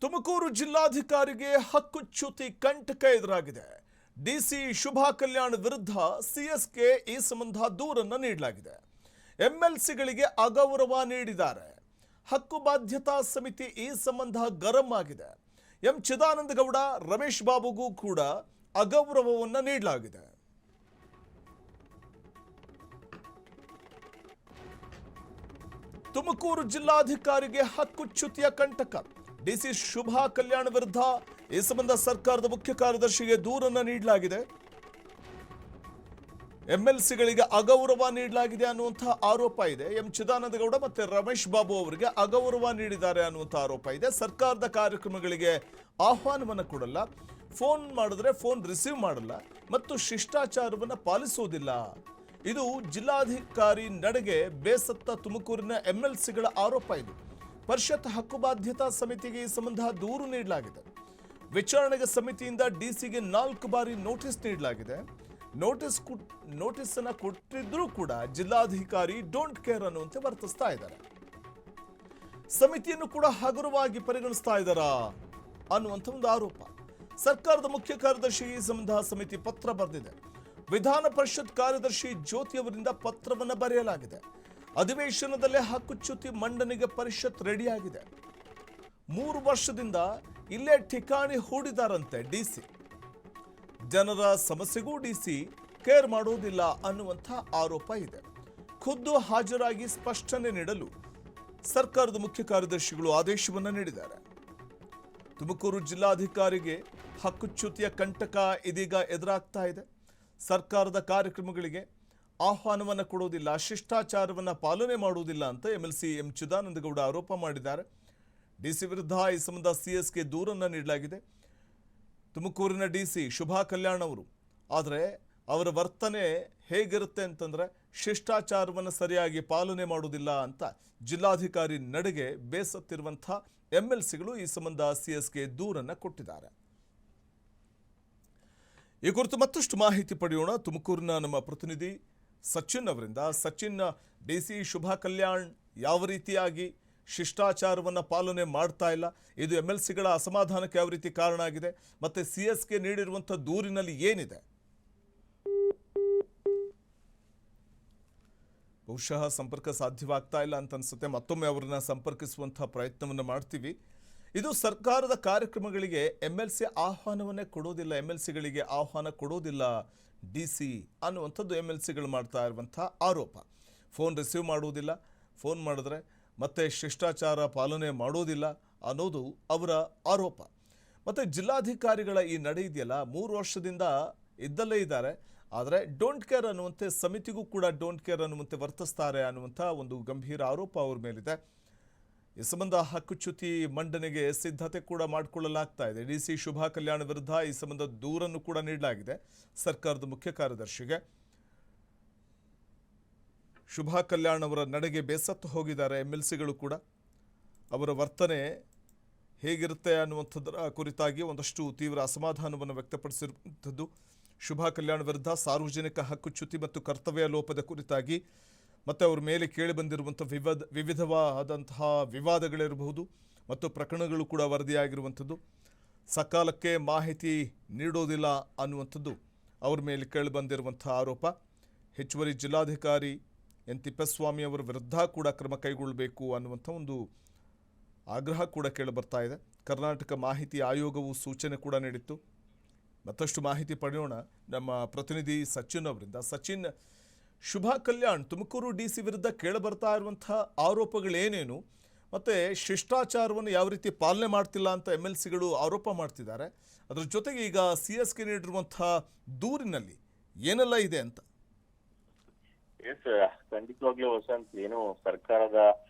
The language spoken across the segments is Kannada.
ತುಮಕೂರು ಜಿಲ್ಲಾಧಿಕಾರಿಗೆ ಹಕ್ಕುಚ್ಯುತಿ ಕಂಟಕ ಎದುರಾಗಿದೆ. ಡಿಸಿ ಶುಭಾ ಕಲ್ಯಾಣ್ ವಿರುದ್ಧ ಸಿಎಸ್ಗೆ ಈ ಸಂಬಂಧ ದೂರನ್ನು ನೀಡಲಾಗಿದೆ. ಎಂಎಲ್ಸಿಗಳಿಗೆ ಅಗೌರವ ನೀಡಿದ್ದಾರೆ. ಹಕ್ಕು ಬಾಧ್ಯತಾ ಸಮಿತಿ ಈ ಸಂಬಂಧ ಗರಂ ಆಗಿದೆ. ಎಂ ಚಿದಾನಂದ ಗೌಡ, ರಮೇಶ್ ಬಾಬುಗೂ ಕೂಡ ಅಗೌರವವನ್ನು ನೀಡಲಾಗಿದೆ. ತುಮಕೂರು ಜಿಲ್ಲಾಧಿಕಾರಿಗೆ ಹಕ್ಕುಚ್ಯುತಿಯ ಕಂಟಕ. ಡಿಸಿ ಶುಭಾ ಕಲ್ಯಾಣ್ ವಿರುದ್ಧ ಈ ಸಂಬಂಧ ಸರ್ಕಾರದ ಮುಖ್ಯ ಕಾರ್ಯದರ್ಶಿಗೆ ದೂರನ್ನು ನೀಡಲಾಗಿದೆ. ಎಂಎಲ್ಸಿಗಳಿಗೆ ಅಗೌರವ ನೀಡಲಾಗಿದೆ ಅನ್ನುವಂತಹ ಆರೋಪ ಇದೆ. ಎಂ ಚಿದಾನಂದ ಗೌಡ ಮತ್ತೆ ರಮೇಶ್ ಬಾಬು ಅವರಿಗೆ ಅಗೌರವ ನೀಡಿದ್ದಾರೆ ಅನ್ನುವಂತಹ ಆರೋಪ ಇದೆ. ಸರ್ಕಾರದ ಕಾರ್ಯಕ್ರಮಗಳಿಗೆ ಆಹ್ವಾನವನ್ನು ಕೊಡಲ್ಲ, ಫೋನ್ ಮಾಡಿದ್ರೆ ಫೋನ್ ರಿಸೀವ್ ಮಾಡಲ್ಲ ಮತ್ತು ಶಿಷ್ಟಾಚಾರವನ್ನು ಪಾಲಿಸುವುದಿಲ್ಲ. ಇದು ಜಿಲ್ಲಾಧಿಕಾರಿ ನಡೆಗೆ ಬೇಸತ್ತ ತುಮಕೂರಿನ ಎಂಎಲ್ಸಿಗಳ ಆರೋಪ ಇದು. ಪರಿಷತ್ ಹಕ್ಕು ಬಾಧ್ಯತಾ ಸಮಿತಿಗೆ ಈ ಸಂಬಂಧ ದೂರು ನೀಡಲಾಗಿದೆ. ವಿಚಾರಣೆಗೆ ಸಮಿತಿಯಿಂದ ಡಿಸಿಗೆ 4 ಬಾರಿ ನೋಟಿಸ್ ನೀಡಲಾಗಿದೆ. ನೋಟಿಸ್ ಅನ್ನು ಕೊಟ್ಟಿದ್ರೂ ಕೂಡ ಜಿಲ್ಲಾಧಿಕಾರಿ ಡೋಂಟ್ ಕೇರ್ ಅನ್ನುವಂತೆ ವರ್ತಿಸ್ತಾ ಇದ್ದಾರೆ. ಸಮಿತಿಯನ್ನು ಕೂಡ ಹಗುರವಾಗಿ ಪರಿಗಣಿಸ್ತಾ ಇದ್ದಾರಾ ಅನ್ನುವಂಥ ಒಂದು ಆರೋಪ. ಸರ್ಕಾರದ ಮುಖ್ಯ ಕಾರ್ಯದರ್ಶಿ ಈ ಸಂಬಂಧ ಸಮಿತಿ ಪತ್ರ ಬರೆದಿದೆ. ವಿಧಾನ ಪರಿಷತ್ ಕಾರ್ಯದರ್ಶಿ ಜ್ಯೋತಿ ಅವರಿಂದ ಪತ್ರವನ್ನು ಬರೆಯಲಾಗಿದೆ. ಅಧಿವೇಶನದಲ್ಲೇ ಹಕ್ಕುಚ್ಯುತಿ ಮಂಡನೆಗೆ ಪರಿಷತ್ ರೆಡಿಯಾಗಿದೆ. 3 ವರ್ಷದಿಂದ ಇಲ್ಲೇ ಠಿಕಾಣಿ ಹೂಡಿದಾರಂತೆ ಡಿಸಿ. ಜನರ ಸಮಸ್ಯೆಗೂ ಡಿಸಿ ಕೇರ್ ಮಾಡುವುದಿಲ್ಲ ಅನ್ನುವಂಥ ಆರೋಪ ಇದೆ. ಖುದ್ದು ಹಾಜರಾಗಿ ಸ್ಪಷ್ಟನೆ ನೀಡಲು ಸರ್ಕಾರದ ಮುಖ್ಯ ಕಾರ್ಯದರ್ಶಿಗಳು ಆದೇಶವನ್ನು ನೀಡಿದ್ದಾರೆ. ತುಮಕೂರು ಜಿಲ್ಲಾಧಿಕಾರಿಗೆ ಹಕ್ಕುಚ್ಯುತಿಯ ಕಂಟಕ ಇದೀಗ ಎದುರಾಗ್ತಾ ಇದೆ. ಸರ್ಕಾರದ ಕಾರ್ಯಕ್ರಮಗಳಿಗೆ ಆಹ್ವಾನವನ್ನು ಕೊಡುವುದಿಲ್ಲ, ಶಿಷ್ಟಾಚಾರವನ್ನು ಪಾಲನೆ ಮಾಡುವುದಿಲ್ಲ ಅಂತ ಎಂಎಲ್ಸಿ ಎಂ ಚಿದಾನಂದ ಗೌಡ ಆರೋಪ ಮಾಡಿದ್ದಾರೆ. ಡಿಸಿ ವಿರುದ್ಧ ಈ ಸಂಬಂಧ ಸಿಎಸ್ಗೆ ದೂರನ್ನು ನೀಡಲಾಗಿದೆ. ತುಮಕೂರಿನ ಡಿಸಿ ಶುಭಾ ಕಲ್ಯಾಣ್ ಅವರು, ಆದರೆ ಅವರ ವರ್ತನೆ ಹೇಗಿರುತ್ತೆ ಅಂತಂದರೆ ಶಿಷ್ಟಾಚಾರವನ್ನು ಸರಿಯಾಗಿ ಪಾಲನೆ ಮಾಡುವುದಿಲ್ಲ ಅಂತ ಜಿಲ್ಲಾಧಿಕಾರಿ ನಡೆಗೆ ಬೇಸತ್ತಿರುವಂಥ ಎಂಎಲ್ಸಿಗಳು ಈ ಸಂಬಂಧ ಸಿಎಸ್ಗೆ ದೂರನ್ನು ಕೊಟ್ಟಿದ್ದಾರೆ. ಈ ಕುರಿತು ಮತ್ತಷ್ಟು ಮಾಹಿತಿ ಪಡೆಯೋಣ ತುಮಕೂರಿನ ನಮ್ಮ ಪ್ರತಿನಿಧಿ ಸಚಿನ್ ಅವರಿಂದ. ಸಚಿನ್, ಡಿಸಿ ಶುಭಾ ಕಲ್ಯಾಣ್ ಯಾವ ರೀತಿಯಾಗಿ ಶಿಷ್ಟಾಚಾರವನ್ನು ಪಾಲನೆ ಮಾಡ್ತಾ ಇಲ್ಲ, ಇದು ಎಂಎಲ್ಸಿಗಳ ಅಸಮಾಧಾನಕ್ಕೆ ಯಾವ ರೀತಿ ಕಾರಣ ಆಗಿದೆ, ಮತ್ತೆ ಸಿಎಸ್ಗೆ ನೀಡಿರುವಂಥ ದೂರಿನಲ್ಲಿ ಏನಿದೆ? ಬಹುಶಃ ಸಂಪರ್ಕ ಸಾಧ್ಯವಾಗ್ತಾ ಇಲ್ಲ ಅಂತ ಅನ್ಸುತ್ತೆ. ಮತ್ತೊಮ್ಮೆ ಅವರನ್ನ ಸಂಪರ್ಕಿಸುವಂಥ ಪ್ರಯತ್ನವನ್ನು ಮಾಡ್ತೀವಿ. ಇದು ಸರ್ಕಾರದ ಕಾರ್ಯಕ್ರಮಗಳಿಗೆ ಎಂಎಲ್ಸಿ ಆಹ್ವಾನವನ್ನೇ ಕೊಡೋದಿಲ್ಲ, ಎಂಎಲ್ಸಿಗಳಿಗೆ ಆಹ್ವಾನ ಕೊಡೋದಿಲ್ಲ ಡಿಸಿ ಅನ್ನುವಂಥದ್ದು ಎಂಎಲ್ಸಿಗಳು ಮಾಡ್ತಾ ಇರುವಂಥ ಆರೋಪ. ಫೋನ್ ರಿಸೀವ್ ಮಾಡುವುದಿಲ್ಲ, ಫೋನ್ ಮಾಡಿದ್ರೆ ಮತ್ತೆ ಶಿಷ್ಟಾಚಾರ ಪಾಲನೆ ಮಾಡೋದಿಲ್ಲ ಅನ್ನೋದು ಅವರ ಆರೋಪ. ಮತ್ತು ಜಿಲ್ಲಾಧಿಕಾರಿಗಳ ಈ ನಡೆ ಇದೆಯಲ್ಲ, 3 ವರ್ಷದಿಂದ ಇದ್ದಲ್ಲೇ ಇದ್ದಾರೆ, ಆದರೆ ಡೋಂಟ್ ಕೇರ್ ಅನ್ನುವಂತೆ ಸಮಿತಿಗೂ ಕೂಡ ಡೋಂಟ್ ಕೇರ್ ಅನ್ನುವಂತೆ ವರ್ತಿಸ್ತಾರೆ ಅನ್ನುವಂಥ ಒಂದು ಗಂಭೀರ ಆರೋಪ ಅವ್ರ ಮೇಲಿದೆ. ಈ ಸಂಬಂಧ ಹಕ್ಕುಚ್ಯುತಿ ಮಂಡನೆಗೆ ಸಿದ್ಧತೆ ಕೂಡ ಮಾಡಿಕೊಳ್ಳಲಾಗ್ತಾ ಇದೆ. ಡಿಸಿ ಶುಭಾ ಕಲ್ಯಾಣ್ ವಿರುದ್ಧ ಈ ಸಂಬಂಧ ದೂರನ್ನು ಕೂಡ ನೀಡಲಾಗಿದೆ ಸರ್ಕಾರದ ಮುಖ್ಯ ಕಾರ್ಯದರ್ಶಿಗೆ. ಶುಭಾ ಕಲ್ಯಾಣ್ ಅವರ ನಡೆಗೆ ಬೇಸತ್ತು ಹೋಗಿದ್ದಾರೆ ಎಂಎಲ್ಸಿಗಳು ಕೂಡ. ಅವರ ವರ್ತನೆ ಹೇಗಿರುತ್ತೆ ಅನ್ನುವಂಥದ್ದರ ಕುರಿತಾಗಿ ಒಂದಷ್ಟು ತೀವ್ರ ಅಸಮಾಧಾನವನ್ನು ವ್ಯಕ್ತಪಡಿಸಿರುವಂಥದ್ದು. ಶುಭಾ ಕಲ್ಯಾಣ್ ವಿರುದ್ಧ ಸಾರ್ವಜನಿಕ ಹಕ್ಕುಚ್ಯುತಿ ಮತ್ತು ಕರ್ತವ್ಯ ಲೋಪದ ಕುರಿತಾಗಿ ಮತ್ತು ಅವ್ರ ಮೇಲೆ ಕೇಳಿಬಂದಿರುವಂಥ ವಿವಿಧವಾದಂತಹ ವಿವಾದಗಳಿರಬಹುದು ಮತ್ತು ಪ್ರಕರಣಗಳು ಕೂಡ ವರದಿಯಾಗಿರುವಂಥದ್ದು. ಸಕಾಲಕ್ಕೆ ಮಾಹಿತಿ ನೀಡೋದಿಲ್ಲ ಅನ್ನುವಂಥದ್ದು ಅವ್ರ ಮೇಲೆ ಕೇಳಿಬಂದಿರುವಂಥ ಆರೋಪ. ಹೆಚ್ಚುವರಿ ಜಿಲ್ಲಾಧಿಕಾರಿ ಎನ್ ತಿಪ್ಪೇಸ್ವಾಮಿ ಅವರ ವಿರುದ್ಧ ಕೂಡ ಕ್ರಮ ಕೈಗೊಳ್ಳಬೇಕು ಅನ್ನುವಂಥ ಒಂದು ಆಗ್ರಹ ಕೂಡ ಕೇಳಿಬರ್ತಾ ಇದೆ. ಕರ್ನಾಟಕ ಮಾಹಿತಿ ಆಯೋಗವು ಸೂಚನೆ ಕೂಡ ನೀಡಿತ್ತು. ಮತ್ತಷ್ಟು ಮಾಹಿತಿ ಪಡೆಯೋಣ ನಮ್ಮ ಪ್ರತಿನಿಧಿ ಸಚಿನ್ ಅವರಿಂದ. ಸಚಿನ್, ಶುಭಾ ಕಲ್ಯಾಣ್ ತುಮಕೂರು ಡಿಸಿ ವಿರುದ್ಧ ಕೇಳಬರ್ತಾ ಇರುವಂಥ ಆರೋಪಗಳೇನೇನು, ಮತ್ತು ಶಿಷ್ಟಾಚಾರವನ್ನು ಯಾವ ರೀತಿ ಪಾಲನೆ ಮಾಡ್ತಿಲ್ಲ ಅಂತ ಎಂಎಲ್ಸಿಗಳು ಆರೋಪ ಮಾಡ್ತಿದ್ದಾರೆ, ಅದರ ಜೊತೆಗೆ ಈಗ ಸಿಎಸ್ಗೆ ನೀಡಿರುವಂಥ ದೂರಿನಲ್ಲಿ ಏನೆಲ್ಲ ಇದೆ ಅಂತ? ಖಂಡಿತವಾಗ್ಲೂ ವಸಂತ್, ಏನು ಸರ್ಕಾರದ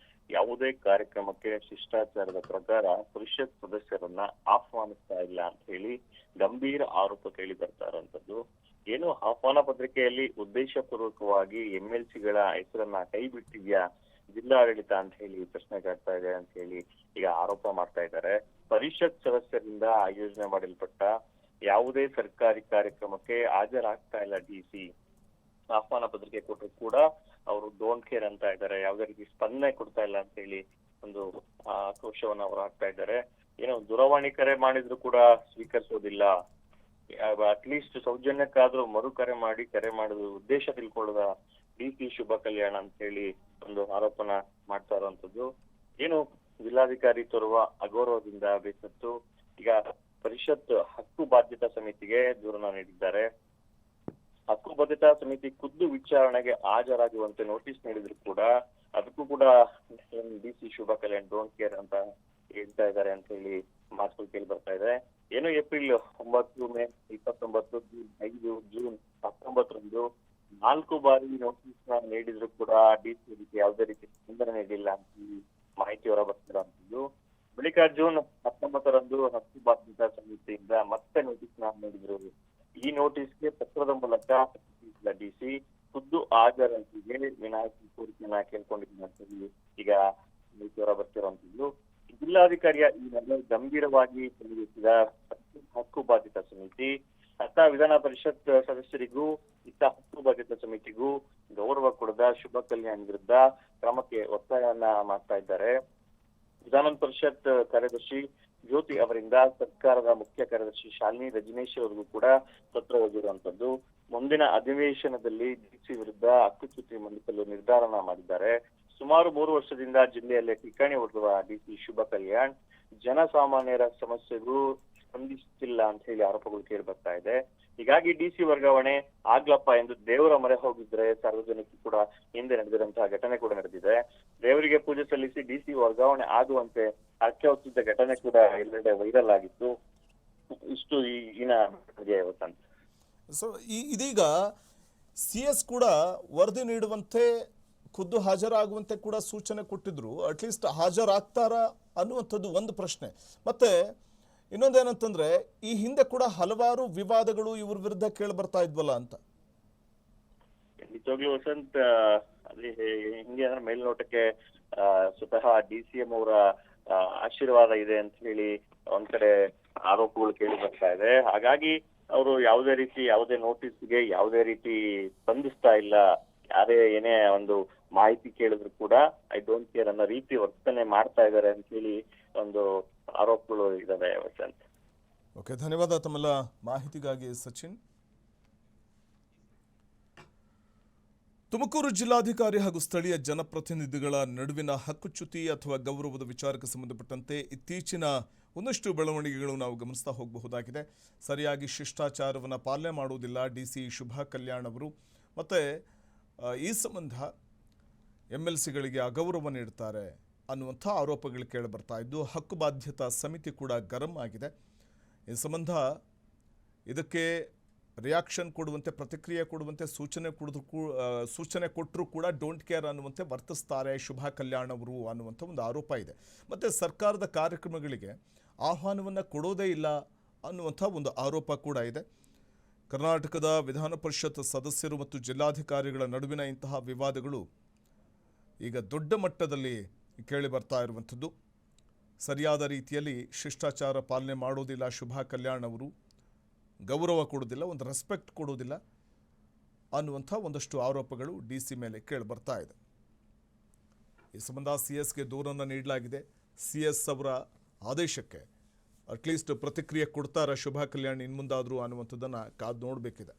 ಯಾವುದೇ ಕಾರ್ಯಕ್ರಮಕ್ಕೆ ಶಿಷ್ಟಾಚಾರದ ಪ್ರಕಾರ ಪರಿಷತ್ ಸದಸ್ಯರನ್ನ ಆಹ್ವಾನಿಸ್ತಾ ಇಲ್ಲ ಅಂತ ಹೇಳಿ ಗಂಭೀರ ಆರೋಪ ಕೇಳಿ ಬರ್ತಾ ಇರುವಂತದ್ದು. ಏನು ಆಹ್ವಾನ ಪತ್ರಿಕೆಯಲ್ಲಿ ಉದ್ದೇಶಪೂರ್ವಕವಾಗಿ ಎಂಎಲ್ಸಿಗಳ ಹೆಸರನ್ನ ಕೈ ಬಿಟ್ಟಿದ್ಯಾ ಜಿಲ್ಲಾಡಳಿತ ಅಂತ ಹೇಳಿ ಪ್ರಶ್ನೆ ಕಾಡ್ತಾ ಇದೆ ಅಂತ ಹೇಳಿ ಈಗ ಆರೋಪ ಮಾಡ್ತಾ ಇದ್ದಾರೆ. ಪರಿಷತ್ ಸದಸ್ಯರಿಂದ ಆಯೋಜನೆ ಮಾಡಲ್ಪಟ್ಟ ಯಾವುದೇ ಸರ್ಕಾರಿ ಕಾರ್ಯಕ್ರಮಕ್ಕೆ ಹಾಜರಾಗ್ತಾ ಇಲ್ಲ ಡಿಸಿ. ಆಹ್ವಾನ ಪತ್ರಿಕೆ ಕೊಟ್ಟರು ಕೂಡ ಅವರು ಡೋಂಟ್ ಕೇರ್ ಅಂತ ಇದ್ದಾರೆ, ಯಾವುದೇ ರೀತಿ ಸ್ಪಂದನೆ ಕೊಡ್ತಾ ಇಲ್ಲ ಅಂತ ಹೇಳಿ ಒಂದು ಆಕ್ರೋಶವನ್ನ ಅವರು ಹಾಕ್ತಾ ಇದ್ದಾರೆ. ಏನು ದೂರವಾಣಿ ಕರೆ ಮಾಡಿದ್ರು ಕೂಡ ಸ್ವೀಕರಿಸೋದಿಲ್ಲ. ಅಟ್ಲೀಸ್ಟ್ ಸೌಜನ್ಯಕ್ಕಾದ್ರೂ ಮರು ಕರೆ ಮಾಡುದು ಉದ್ದೇಶ ತಿಳ್ಕೊಳ್ಳದ ಡಿ.ಸಿ. ಶುಭ ಕಲ್ಯಾಣ್ ಅಂತ ಹೇಳಿ ಒಂದು ಆರೋಪನ ಮಾಡ್ತಾ ಇರುವಂತದ್ದು. ಏನು ಜಿಲ್ಲಾಧಿಕಾರಿ ತೋರುವ ಅಗೌರವದಿಂದ ಬೇಸತ್ತು ಈಗ ಪರಿಷತ್ ಹಕ್ಕು ಬಾಧ್ಯತಾ ಸಮಿತಿಗೆ ದೂರನ್ನ ನೀಡಿದ್ದಾರೆ. ಹಕ್ಕು ಬಾಧ್ಯತಾ ಸಮಿತಿ ಖುದ್ದು ವಿಚಾರಣೆಗೆ ಹಾಜರಾಗುವಂತೆ ನೋಟಿಸ್ ನೀಡಿದ್ರು ಕೂಡ ಅದಕ್ಕೂ ಕೂಡ DC. Shubha Kalyan don't care ಅಂತ ಹೇಳ್ತಾ ಇದ್ದಾರೆ ಅಂತ ಹೇಳಿ ಮಾತುಗಳು ಕೇಳಿ ಬರ್ತಾ ಇದೆ. ಏನು ಏಪ್ರಿಲ್ 9, ಮೇ 29, ಜೂನ್ 5, ಜೂನ್ 19ರಂದು 4 ಬಾರಿ ನೋಟಿಸ್ ನೀಡಿದ್ರು ಕೂಡ ಡಿ.ಸಿ. ಅದಕ್ಕೆ ಯಾವುದೇ ರೀತಿ ಸ್ಪಂದನೆ ನೀಡಿಲ್ಲ ಅಂತ ಮಾಹಿತಿ ಹೊರ ಬರ್ತಿರೋಂಥದ್ದು. ಬಳಿಕ ಜೂನ್ 19ರಂದು ಹಕ್ಕು ಬಾಧ್ಯತಾ ಸಮಿತಿಯಿಂದ ಮತ್ತೆ ನೋಟಿಸ್ ನೀಡಿದ್ರು. ಈ ನೋಟಿಸ್ಗೆ ಪತ್ರದ ಮೂಲಕ ಡಿ.ಸಿ. ಖುದ್ದು ಹಾಜರಾತಿಗೆ ವಿನಾಯಿತಿ ಕೋರಿಕೆಯನ್ನ ಕೇಳ್ಕೊಂಡಿದ್ದೀನಿ ಅಂತ ಹೇಳಿ ಈಗ ಮಾಹಿತಿ ಹೊರ ಬರ್ತಿರುವಂತದ್ದು. ಜಿಲ್ಲಾಧಿಕಾರಿಯ ಈ ನಡುವೆ ಗಂಭೀರವಾಗಿ ಪರಿಗಣಿಸಿದ ಹಕ್ಕು ಬಾಧ್ಯತಾ ಸಮಿತಿ ಅತ್ತ ವಿಧಾನ ಪರಿಷತ್ ಸದಸ್ಯರಿಗೂ ಇತ್ತ ಹಕ್ಕು ಬಾಧ್ಯತಾ ಸಮಿತಿಗೂ ಗೌರವ ಕೊಡದ ಶುಭ ಕಲ್ಯಾಣ್ ವಿರುದ್ಧ ಕ್ರಮಕ್ಕೆ ಒತ್ತಾಯವನ್ನ ಮಾಡ್ತಾ ಇದ್ದಾರೆ. ವಿಧಾನ ಪರಿಷತ್ ಕಾರ್ಯದರ್ಶಿ ಜ್ಯೋತಿ ಅವರಿಂದ ಸರ್ಕಾರದ ಮುಖ್ಯ ಕಾರ್ಯದರ್ಶಿ ಶಾಲಿನಿ ರಜನೀಶ್ ಅವರಿಗೂ ಕೂಡ ಪತ್ರ ಓದಿರುವಂತದ್ದು. ಮುಂದಿನ ಅಧಿವೇಶನದಲ್ಲಿ ಡಿ.ಸಿ. ವಿರುದ್ಧ ಹಕ್ಕುಚ್ಯುತಿ ಮಂಡಿಸಲು ನಿರ್ಧಾರನ ಮಾಡಿದ್ದಾರೆ. ಸುಮಾರು 3 ವರ್ಷದಿಂದ ಜಿಲ್ಲೆಯಲ್ಲೇ ಠಿಕಾಣಿ ಹೊಡೆದಿರುವ ಡಿ.ಸಿ. ಶುಭ ಕಲ್ಯಾಣ್ ಜನಸಾಮಾನ್ಯರ ಸಮಸ್ಯೆಗೂ ಸ್ಪಂದಿಸುತ್ತಿಲ್ಲ ಅಂತ ಹೇಳಿ ಆರೋಪಗಳು ಕೇಳಿ ಬರ್ತಾ ಇದೆ. ಹೀಗಾಗಿ ಡಿ.ಸಿ. ವರ್ಗಾವಣೆ ಆಗ್ಲಪ್ಪ ಎಂದು ದೇವರ ಮೊರೆ ಹೋಗಿದ್ರೆ ಸಾರ್ವಜನಿಕರು ಕೂಡ ಹಿಂದೆ ನಡೆದಿರುವಂತಹ ಘಟನೆ ಕೂಡ ನಡೆದಿದೆ. ದೇವರಿಗೆ ಪೂಜೆ ಸಲ್ಲಿಸಿ ಡಿ.ಸಿ. ವರ್ಗಾವಣೆ ಆಗುವಂತೆ ಹರಕೆ ಹೊತ್ತಿದ್ದ ಘಟನೆ ಕೂಡ ಎಲ್ಲೆಡೆ ವೈರಲ್ ಆಗಿತ್ತು. ಇಷ್ಟು ಈಗಿನ ವಸಂತ. ಸೊ ಇದೀಗ CS ಕೂಡ ವರದಿ ನೀಡುವಂತೆ ಖುದ್ದು ಹಾಜರಾಗುವಂತೆ ಕೂಡ ಸೂಚನೆ ಕೊಟ್ಟಿದ್ರು. ಅಟ್ಲೀಸ್ಟ್ ಹಾಜರಾಗ್ತಾರಾ ಅನ್ನುವಂಥದ್ದು ಒಂದು ಪ್ರಶ್ನೆ. ಮತ್ತೆ ಇನ್ನೊಂದೇನಂತಂದ್ರೆ ಈ ಹಿಂದೆ ಕೂಡ ಹಲವಾರು ವಿವಾದಗಳು ಇವ್ರ ವಿರುದ್ಧ ಕೇಳಿ ಬರ್ತಾ ಇದ್ವಲ್ಲ ಅಂತ. ನಿಜವಾಗ್ಲೂ ವಸಂತ್, ಅಲ್ಲಿ ಹಿಂಗೆ ಅಂದ್ರೆ ಮೇಲ್ನೋಟಕ್ಕೆ ಸ್ವತಃ ಡಿ.ಸಿ.ಎಂ ಅವರ ಆಶೀರ್ವಾದ ಇದೆ ಅಂತ ಹೇಳಿ ಒಂದ್ ಕಡೆ ಆರೋಪಗಳು ಕೇಳಿ ಬರ್ತಾ ಇದೆ. ಹಾಗಾಗಿ ಅವರು ಯಾವುದೇ ನೋಟಿಸ್ಗೆ ಯಾವುದೇ ರೀತಿ ಸ್ಪಂದಿಸ್ತಾ ಇಲ್ಲ. ಯಾರೇ ಏನೇ ಒಂದು ಮಾಹಿತಿ ಕೇಳಿದ್ರು ಕೂಡ ಐ ಡೋಂಟ್ ಕೇರ್ ಅನ್ನೋ ರೀತಿ ವರ್ತನೆ ಮಾಡ್ತಾ ಇದ್ದಾರೆ ಅಂತ ಹೇಳಿ ಒಂದು ಆರೋಪಗಳು ಇದಾವೆ ವಸಂತ್. ಓಕೆ, ಧನ್ಯವಾದ ತಮ್ಮೆಲ್ಲ ಮಾಹಿತಿಗಾಗಿ ಸಚಿನ್. ತುಮಕೂರು ಜಿಲ್ಲಾಧಿಕಾರಿ ಹಾಗೂ ಸ್ಥಳೀಯ ಜನಪ್ರತಿನಿಧಿಗಳ ನಡುವಿನ ಹಕ್ಕುಚ್ಯುತಿ ಅಥವಾ ಗೌರವದ ವಿಚಾರಕ್ಕೆ ಸಂಬಂಧಪಟ್ಟಂತೆ ಇತ್ತೀಚಿನ ಒಂದಷ್ಟು ಬೆಳವಣಿಗೆಗಳು ನಾವು ಗಮನಿಸ್ತಾ ಹೋಗಬಹುದಾಗಿದೆ. ಸರಿಯಾಗಿ ಶಿಷ್ಟಾಚಾರವನ್ನು ಪಾಲನೆ ಮಾಡುವುದಿಲ್ಲ ಡಿ.ಸಿ. ಶುಭ ಕಲ್ಯಾಣ್ ಅವರು. ಮತ್ತು ಈ ಸಂಬಂಧ MLCಗಳಿಗೆ ಅಗೌರವ ನೀಡ್ತಾರೆ ಅನ್ನುವಂಥ ಆರೋಪಗಳು ಕೇಳಿಬರ್ತಾ ಇದ್ದು ಹಕ್ಕು ಬಾಧ್ಯತಾ ಸಮಿತಿ ಕೂಡ ಗರಂ ಆಗಿದೆ. ಈ ಸಂಬಂಧ ಇದಕ್ಕೆ ರಿಯಾಕ್ಷನ್ ಕೊಡುವಂತೆ, ಪ್ರತಿಕ್ರಿಯೆ ಕೊಡುವಂತೆ ಸೂಚನೆ ಕೊಟ್ಟರೂ ಕೂಡ ಡೋಂಟ್ ಕೇರ್ ಅನ್ನುವಂತೆ ವರ್ತಿಸ್ತಾರೆ ಶುಭ ಕಲ್ಯಾಣ್ ಅವರು ಅನ್ನುವಂಥ ಒಂದು ಆರೋಪ ಇದೆ. ಮತ್ತು ಸರ್ಕಾರದ ಕಾರ್ಯಕ್ರಮಗಳಿಗೆ ಆಹ್ವಾನವನ್ನು ಕೊಡೋದೇ ಇಲ್ಲ ಅನ್ನುವಂಥ ಒಂದು ಆರೋಪ ಕೂಡ ಇದೆ. ಕರ್ನಾಟಕದ ವಿಧಾನ ಪರಿಷತ್ ಸದಸ್ಯರು ಮತ್ತು ಜಿಲ್ಲಾಧಿಕಾರಿಗಳ ನಡುವಿನ ಇಂತಹ ವಿವಾದಗಳು ಈಗ ದೊಡ್ಡ ಮಟ್ಟದಲ್ಲಿ ಕೇಳಿ ಬರ್ತಾ ಇರುವಂಥದ್ದು. ಸರಿಯಾದ ರೀತಿಯಲ್ಲಿ ಶಿಷ್ಟಾಚಾರ ಪಾಲನೆ ಮಾಡೋದಿಲ್ಲ ಶುಭ ಕಲ್ಯಾಣ್ ಅವರು, ಗೌರವ ಕೊಡೋದಿಲ್ಲ, ಒಂದು ರೆಸ್ಪೆಕ್ಟ್ ಕೊಡೋದಿಲ್ಲ ಅನ್ನುವಂಥ ಒಂದಷ್ಟು ಆರೋಪಗಳು ಡಿ.ಸಿ. ಮೇಲೆ ಕೇಳಿ ಬರ್ತಾ ಇದೆ. ಈ ಸಂಬಂಧ CS.ಗೆ ದೂರನ್ನು ನೀಡಲಾಗಿದೆ. CS ಅವರ ಆದೇಶಕ್ಕೆ ಅಟ್ಲೀಸ್ಟ್ ಪ್ರತಿಕ್ರಿಯೆ ಕೊಡ್ತಾರ ಶುಭ ಕಲ್ಯಾಣ್ ಇನ್ಮುಂದಾದರೂ ಅನ್ನುವಂಥದ್ದನ್ನು ಕಾದು ನೋಡಬೇಕಿದೆ.